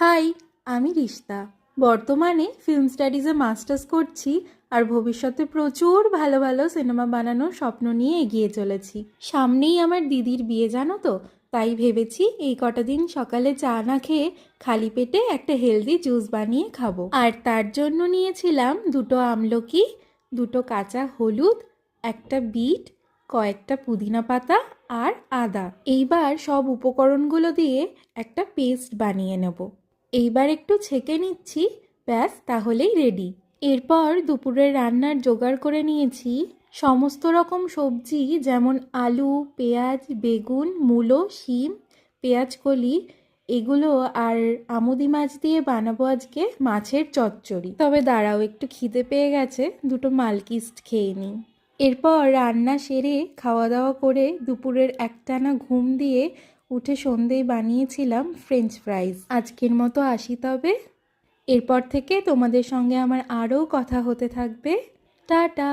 High, আমি রিশতা। বর্তমানে film স্টাডিজে masters করছি আর ভবিষ্যতে প্রচুর ভালো ভালো সিনেমা বানানোর স্বপ্ন নিয়ে এগিয়ে চলেছি। সামনেই আমার দিদির বিয়ে, জানো তো, তাই ভেবেছি এই কটা দিন সকালে চা না খেয়ে খালি পেটে একটা হেলদি জুস বানিয়ে খাবো। আর তার জন্য নিয়েছিলাম 2টো আমলকি, 2টো কাঁচা হলুদ, একটা বিট, কয়েকটা পুদিনা পাতা আর আদা। এইবার সব উপকরণগুলো দিয়ে একটা পেস্ট বানিয়ে নেব। এইবার একটু ছেঁকে নিচ্ছি, ব্যাস তাহলেই রেডি। এরপর দুপুরের রান্নার জোগাড় করে নিয়েছি সমস্ত রকম সবজি, যেমন আলু, পেঁয়াজ, বেগুন, মূলো, শিম, পেঁয়াজকলি, এগুলো। আর আমুদি মাছ দিয়ে বানাবো আজকে মাছের চচ্চড়ি। তবে দাঁড়াও, একটু খিদে পেয়ে গেছে, 2টো মালকিস্ট খেয়ে নিই। এরপর রান্না সেরে খাওয়া দাওয়া করে দুপুরের একটানা ঘুম দিয়ে উঠে সন্ধেয় বানিয়েছিলাম ফ্রেঞ্চ ফ্রাইজ। আজকের মতো আসি তবে। এরপর থেকে তোমাদের সঙ্গে আমার আরও কথা হতে থাকবে। টাটা।